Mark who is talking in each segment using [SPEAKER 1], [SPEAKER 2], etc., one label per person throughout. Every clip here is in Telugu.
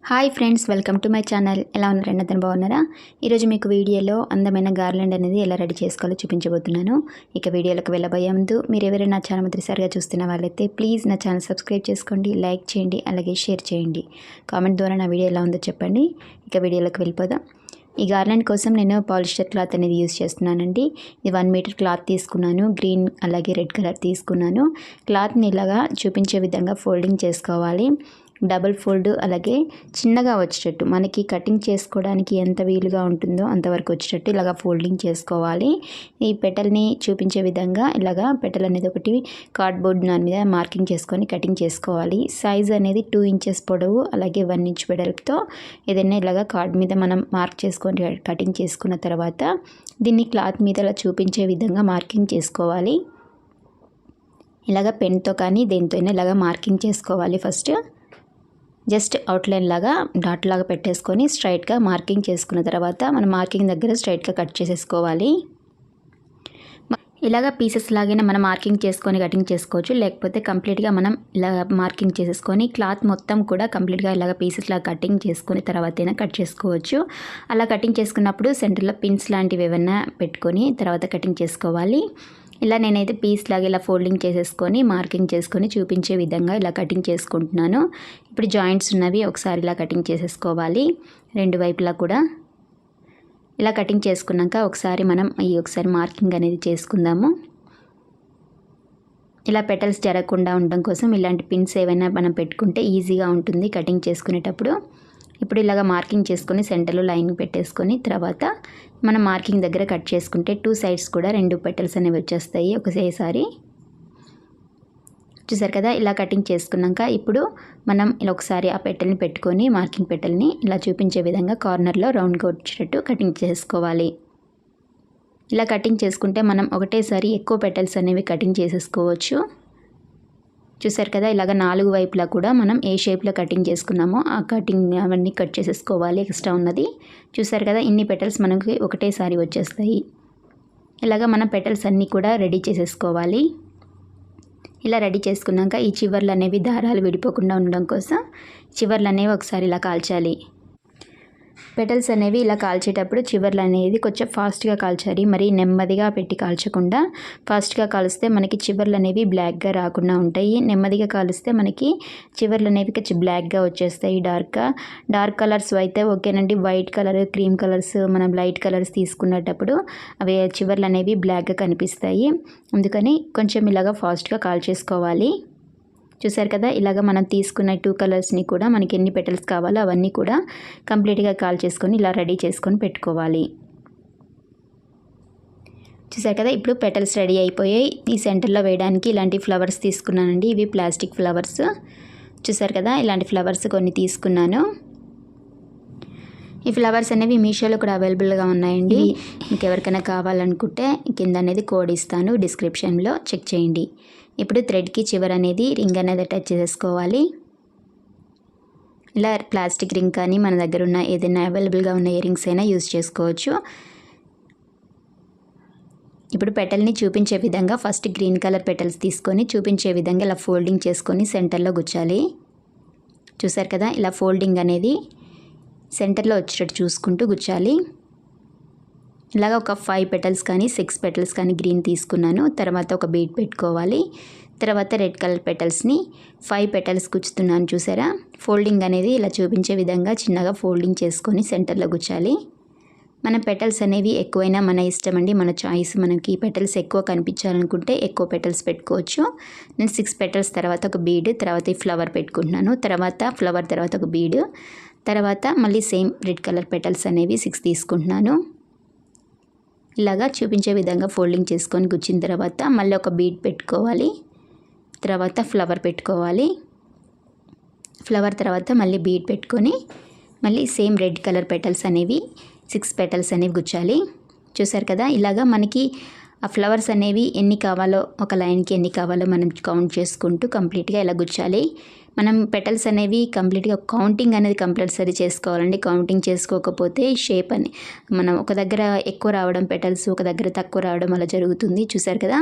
[SPEAKER 1] Hi friends, welcome to my channel. ఎలా ఉన్నారండి? అందరూ బాగున్నారా? ఈరోజు మీకు వీడియోలో అందమైన గార్లాండ్ అనేది ఎలా రెడీ చేసుకోవాలో చూపించబోతున్నాను. ఇక వీడియోలోకి వెళ్ళబోయే ముందు మీరు ఎవరైనా నా ఛానల్ మొదటిసారిగా చూస్తున్న వాళ్ళైతే ప్లీజ్ నా ఛానల్ సబ్స్క్రైబ్ చేసుకోండి, లైక్ చేయండి, అలాగే షేర్ చేయండి. కామెంట్ ద్వారా నా వీడియో ఎలా ఉందో చెప్పండి. ఇక వీడియోలోకి వెళ్ళిపోదాం. ఈ గార్లాండ్ కోసం నేను పాలిస్టర్ క్లాత్ అనేది యూజ్ చేస్తున్నానండి. ఇది 1 మీటర్ క్లాత్ తీసుకున్నాను. గ్రీన్ అలాగే రెడ్ కలర్ తీసుకున్నాను. క్లాత్ని ఇలాగా చూపించే విధంగా ఫోల్డింగ్ చేసుకోవాలి. డబుల్ ఫోల్డ్ అలాగే చిన్నగా వచ్చేటట్టు మనకి కటింగ్ చేసుకోవడానికి ఎంత వీలుగా ఉంటుందో అంతవరకు వచ్చేటట్టు ఇలాగా ఫోల్డింగ్ చేసుకోవాలి. ఈ పెటల్ని చూపించే విధంగా ఇలాగా పెటల్ అనేది ఒకటి కార్డ్బోర్డ్ దాని మీద మార్కింగ్ చేసుకొని కటింగ్ చేసుకోవాలి. సైజ్ అనేది 2 ఇంచెస్ పొడవు అలాగే 1 ఇంచ్ వెడల్పుతో ఏదైనా ఇలాగా కార్డ్ మీద మనం మార్క్ చేసుకొని కటింగ్ చేసుకున్న తర్వాత దీన్ని క్లాత్ మీద ఇలా చూపించే విధంగా మార్కింగ్ చేసుకోవాలి. ఇలాగ పెన్తో కానీ దేనితో అయినా ఇలాగా మార్కింగ్ చేసుకోవాలి. ఫస్ట్ జస్ట్ అవుట్లైన్ లాగా డాట్ లాగా పెట్టేసుకొని స్ట్రైట్గా మార్కింగ్ చేసుకున్న తర్వాత మనం మార్కింగ్ దగ్గర స్ట్రైట్గా కట్ చేసేసుకోవాలి. ఇలాగ పీసెస్ లాగైనా మనం మార్కింగ్ చేసుకొని కటింగ్ చేసుకోవచ్చు, లేకపోతే కంప్లీట్గా మనం ఇలా మార్కింగ్ చేసేసుకొని క్లాత్ మొత్తం కూడా కంప్లీట్గా ఇలాగ పీసెస్ లాగా కటింగ్ చేసుకుని తర్వాతైనా కట్ చేసుకోవచ్చు. అలా కటింగ్ చేసుకున్నప్పుడు సెంటర్లో పిన్స్ లాంటివి ఏమైనా పెట్టుకొని తర్వాత కటింగ్ చేసుకోవాలి. ఇలా నేనైతే పీస్ లాగా ఇలా ఫోల్డింగ్ చేసేసుకొని మార్కింగ్ చేసుకొని చూపించే విధంగా ఇలా కటింగ్ చేసుకుంటున్నాను. ఇప్పుడు జాయింట్స్ ఉన్నవి ఒకసారి ఇలా కటింగ్ చేసేసుకోవాలి. రెండు వైపులా కూడా ఇలా కటింగ్ చేసుకున్నాక ఒకసారి మనం ఒకసారి మార్కింగ్ అనేది చేసుకుందాము. ఇలా పెటల్స్ జరగకుండా ఉండడం కోసం ఇలాంటి పిన్స్ ఏవైనా మనం పెట్టుకుంటే ఈజీగా ఉంటుంది కటింగ్ చేసుకునేటప్పుడు. ఇప్పుడు ఇలాగ మార్కింగ్ చేసుకొని సెంటర్లో లైన్ పెట్టేసుకొని తర్వాత మనం మార్కింగ్ దగ్గర కట్ చేసుకుంటే 2 సైడ్స్ కూడా 2 పెటల్స్ అనేవి వచ్చేస్తాయి ఒకేసారి. చూసారు కదా, ఇలా కటింగ్ చేసుకున్నాక ఇప్పుడు మనం ఇలా ఒకసారి ఆ పెటల్ని పెట్టుకొని మార్కింగ్ పెటల్ని ఇలా చూపించే విధంగా కార్నర్లో రౌండ్గా వచ్చేటట్టు కటింగ్ చేసుకోవాలి. ఇలా కటింగ్ చేసుకుంటే మనం ఒకటేసారి ఎక్కువ పెటల్స్ అనేవి కటింగ్ చేసేసుకోవచ్చు. చూసారు కదా, ఇలాగ 4 వైపులా కూడా మనం ఏ షేప్లో కటింగ్ చేసుకున్నామో ఆ కటింగ్ అవన్నీ కట్ చేసేసుకోవాలి ఎక్స్ట్రా ఉన్నది. చూసారు కదా, ఇన్ని పెటల్స్ మనకి ఒకటేసారి వచ్చేస్తాయి. ఇలాగ మన పెటల్స్ అన్నీ కూడా రెడీ చేసేసుకోవాలి. ఇలా రెడీ చేసుకున్నాక ఈ చివర్లు అనేవి దారాలు విడిపోకుండా ఉండడం కోసం చివర్లు అనేవి ఒకసారి ఇలా కాల్చాలి. పెటల్స్ అనేవి ఇలా కాల్చేటప్పుడు చివర్లు అనేది కొంచెం ఫాస్ట్గా కాల్చాలి. మరి నెమ్మదిగా పెట్టి కాల్చకుండా ఫాస్ట్గా కాలిస్తే మనకి చివర్లు అనేవి బ్లాక్గా రాకుండా ఉంటాయి. నెమ్మదిగా కాలిస్తే మనకి చివర్లు అనేవి కొంచెం బ్లాక్గా వచ్చేస్తాయి. డార్క్ కలర్స్ అయితే ఓకేనండి. వైట్ కలర్, క్రీమ్ కలర్స్, మనం లైట్ కలర్స్ తీసుకునేటప్పుడు అవి చివర్లు అనేవి బ్లాక్గా కనిపిస్తాయి. అందుకని కొంచెం ఇలాగ ఫాస్ట్గా కాల్చేసుకోవాలి. చూసారు కదా, ఇలాగ మనం తీసుకున్న 2 కలర్స్ని కూడా మనకి ఎన్ని పెటల్స్ కావాలో అవన్నీ కూడా కంప్లీట్గా కాల్ చేసుకొని ఇలా రెడీ చేసుకొని పెట్టుకోవాలి. చూసారు కదా, ఇప్పుడు పెటల్స్ రెడీ అయిపోయాయి. ఈ సెంటర్లో వేయడానికి ఇలాంటి ఫ్లవర్స్ తీసుకున్నానండి. ఇవి ప్లాస్టిక్ ఫ్లవర్స్. చూసారు కదా, ఇలాంటి ఫ్లవర్స్ కొన్ని తీసుకున్నాను. ఈ ఫ్లవర్స్ అనేవి మీషోలో కూడా అవైలబుల్గా ఉన్నాయండి. ఇంకెవరికైనా కావాలనుకుంటే కింద అనేది కోడ్ ఇస్తాను, డిస్క్రిప్షన్లో చెక్ చేయండి. ఇప్పుడు థ్రెడ్కి చివర అనేది రింగ్ అనేది అటాచ్ చేసేసుకోవాలి. ఇలా ప్లాస్టిక్ రింగ్ కానీ మన దగ్గర ఉన్న ఏదైనా అవైలబుల్గా ఉన్న ఇయర్ రింగ్స్ అయినా యూజ్ చేసుకోవచ్చు. ఇప్పుడు పెటల్ని చూపించే విధంగా ఫస్ట్ గ్రీన్ కలర్ పెటల్స్ తీసుకొని చూపించే విధంగా ఇలా ఫోల్డింగ్ చేసుకొని సెంటర్లో గుచ్చాలి. చూసారు కదా, ఇలా ఫోల్డింగ్ అనేది సెంటర్లో వచ్చేటట్టు చూసుకుంటూ గుచ్చాలి. ఇలాగ ఒక 5 పెటల్స్ కానీ 6 పెటల్స్ కానీ గ్రీన్ తీసుకున్నాను. తర్వాత ఒక బీడ్ పెట్టుకోవాలి. తర్వాత రెడ్ కలర్ పెటల్స్ని 5 పెటల్స్ గుచ్చుతున్నాను. చూసారా, ఫోల్డింగ్ అనేది ఇలా చూపించే విధంగా చిన్నగా ఫోల్డింగ్ చేసుకొని సెంటర్లో గుచ్చాలి. మన పెటల్స్ అనేవి ఎక్కువైనా మన ఇష్టం అండి, మన చాయిస్. మనకి పెటల్స్ ఎక్కువ కనిపించాలనుకుంటే ఎక్కువ పెటల్స్ పెట్టుకోవచ్చు. నేను 6 పెటల్స్ తర్వాత ఒక బీడ్, తర్వాత ఈ ఫ్లవర్ పెట్టుకుంటున్నాను. తర్వాత ఫ్లవర్ తర్వాత ఒక బీడ్, తర్వాత మళ్ళీ సేమ్ రెడ్ కలర్ పెటల్స్ అనేవి 6 తీసుకుంటున్నాను. ఇలాగా చూపించే విధంగా ఫోల్డింగ్ చేసుకొని గుచ్చిన తర్వాత మళ్ళీ ఒక బీడ్ పెట్టుకోవాలి. తర్వాత ఫ్లవర్ పెట్టుకోవాలి. ఫ్లవర్ తర్వాత మళ్ళీ బీడ్ పెట్టుకొని మళ్ళీ సేమ్ రెడ్ కలర్ పెటల్స్ అనేవి 6 పెటల్స్ అనేవి గుచ్చాలి. చూసారు కదా, ఇలాగా మనకి ఆ ఫ్లవర్స్ అనేవి ఎన్ని కావాలో, ఒక లైన్కి ఎన్ని కావాలో మనం కౌంట్ చేసుకుంటూ కంప్లీట్గా ఇలా గుచ్చాలి. మనం పెటల్స్ అనేవి కంప్లీట్గా కౌంటింగ్ అనేది కంపల్సరీ చేసుకోవాలండి. కౌంటింగ్ చేసుకోకపోతే షేప్ అని మనం ఒక దగ్గర ఎక్కువ రావడం పెటల్స్, ఒక దగ్గర తక్కువ రావడం అలా జరుగుతుంది. చూసారు కదా,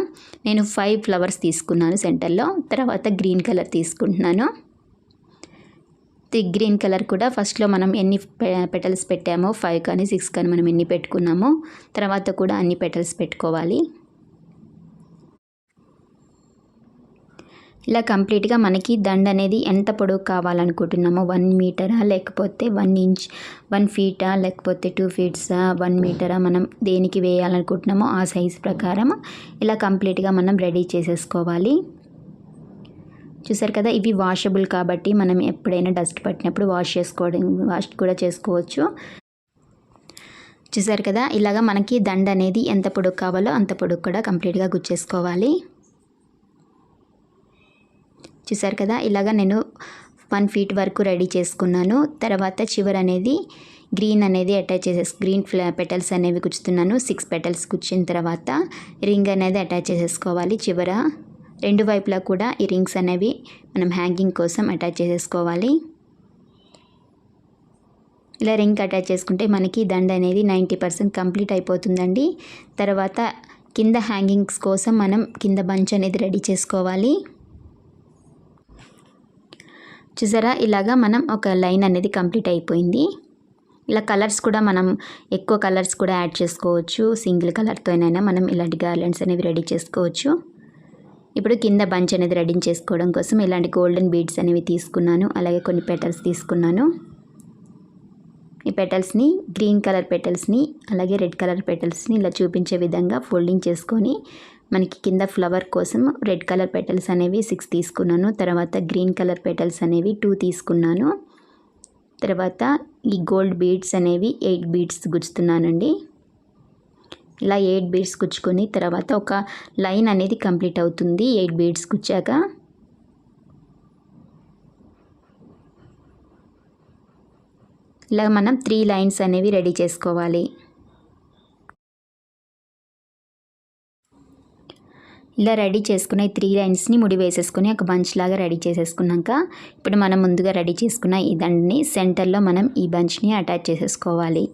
[SPEAKER 1] నేను 5 ఫ్లవర్స్ తీసుకున్నాను సెంటర్లో. తర్వాత గ్రీన్ కలర్ తీసుకుంటున్నాను. గ్రీన్ కలర్ కూడా ఫస్ట్లో మనం ఎన్ని పెటల్స్ పెట్టామో 5 కానీ 6 కానీ మనం ఎన్ని పెట్టుకున్నామో తర్వాత కూడా అన్ని పెటల్స్ పెట్టుకోవాలి. ఇలా కంప్లీట్గా మనకి దండ అనేది ఎంత పొడవు కావాలనుకుంటున్నామో 1 మీటరా లేకపోతే 1 ఇంచ్ 1 ఫీటా లేకపోతే 2 ఫీట్సా 1 మీటరా మనం దేనికి వేయాలనుకుంటున్నామో ఆ సైజ్ ప్రకారం ఇలా కంప్లీట్గా మనం రెడీ చేసేసుకోవాలి. చూసారు కదా, ఇవి వాషబుల్ కాబట్టి మనం ఎప్పుడైనా డస్ట్ పట్టినప్పుడు వాష్ కూడా చేసుకోవచ్చు. చూసారు కదా, ఇలాగా మనకి దండ అనేది ఎంత పొడుగు కావాలో అంత పొడుగు కూడా కంప్లీట్గా గుచ్చేసుకోవాలి. చూసారు కదా, ఇలాగా నేను 1 ఫీట్ వరకు రెడీ చేసుకున్నాను. తర్వాత చివర అనేది గ్రీన్ అనేది అటాచ్ గ్రీన్ పెటల్స్ అనేవి గుచ్చుతున్నాను. 6 పెటల్స్ గుచ్చిన తర్వాత రింగ్ అనేది అటాచ్ చేసేసుకోవాలి. చివర 2 వైపులా కూడా ఈ రింగ్స్ అనేవి మనం హ్యాంగింగ్ కోసం అటాచ్ చేసేసుకోవాలి. ఇలా రింగ్ అటాచ్ చేసుకుంటే మనకి దండ అనేది 90% కంప్లీట్ అయిపోతుందండి. తర్వాత కింద హ్యాంగింగ్స్ కోసం మనం కింద బంచ్ అనేది రెడీ చేసుకోవాలి. చూసారా, ఇలాగా మనం ఒక లైన్ అనేది కంప్లీట్ అయిపోయింది. ఇలా కలర్స్ కూడా మనం ఎక్కువ కలర్స్ కూడా యాడ్ చేసుకోవచ్చు. సింగిల్ కలర్తోనైనా మనం ఇలాంటి గార్లెండ్స్ అనేవి రెడీ చేసుకోవచ్చు. ఇప్పుడు కింద బంచ్ అనేది రెడీ చేసుకోవడం కోసం ఇలాంటి గోల్డెన్ బీడ్స్ అనేవి తీసుకున్నాను. అలాగే కొన్ని పెటల్స్ తీసుకున్నాను. ఈ పెటల్స్ని గ్రీన్ కలర్ పెటల్స్ని అలాగే రెడ్ కలర్ పెటల్స్ని ఇలా చూపించే విధంగా ఫోల్డింగ్ చేసుకొని మనకి కింద ఫ్లవర్ కోసం రెడ్ కలర్ పెటల్స్ అనేవి 6 తీసుకున్నాను. తర్వాత గ్రీన్ కలర్ పెటల్స్ అనేవి 2 తీసుకున్నాను. తర్వాత ఈ గోల్డ్ బీడ్స్ అనేవి 8 బీడ్స్ గుచ్చుతున్నానండి. ఇలా 8 బీడ్స్ గుచ్చుకొని తర్వాత ఒక లైన్ అనేది కంప్లీట్ అవుతుంది. 8 బీడ్స్ గుచ్చాక ఇలా మనం 3 లైన్స్ అనేవి రెడీ చేసుకోవాలి. ఇలా రెడీ చేసుకున్న ఈ 3 లైన్స్ని ముడి వేసేసుకొని ఒక బంచ్ లాగా రెడీ చేసేసుకున్నాక ఇప్పుడు మనం ముందుగా రెడీ చేసుకున్న ఈ దండని సెంటర్లో మనం ఈ బంచ్ని అటాచ్ చేసేసుకోవాలి.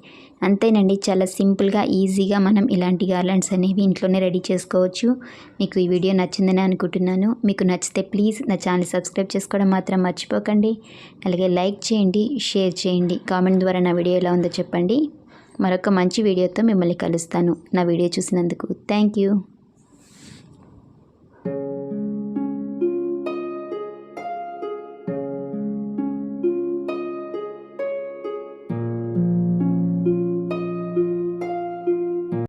[SPEAKER 1] అంతేనండి, చాలా సింపుల్గా ఈజీగా మనం ఇలాంటి గార్లెండ్స్ అనేవి ఇంట్లోనే రెడీ చేసుకోవచ్చు. మీకు ఈ వీడియో నచ్చిందని అనుకుంటున్నాను. మీకు నచ్చితే ప్లీజ్ నా ఛానల్ సబ్స్క్రైబ్ చేసుకోవడం మాత్రం మర్చిపోకండి. అలాగే లైక్ చేయండి, షేర్ చేయండి, కామెంట్ ద్వారా నా వీడియో ఎలా ఉందో చెప్పండి. మరొక మంచి వీడియోతో మిమ్మల్ని కలుస్తాను. నా వీడియో చూసినందుకు థ్యాంక్ యూ.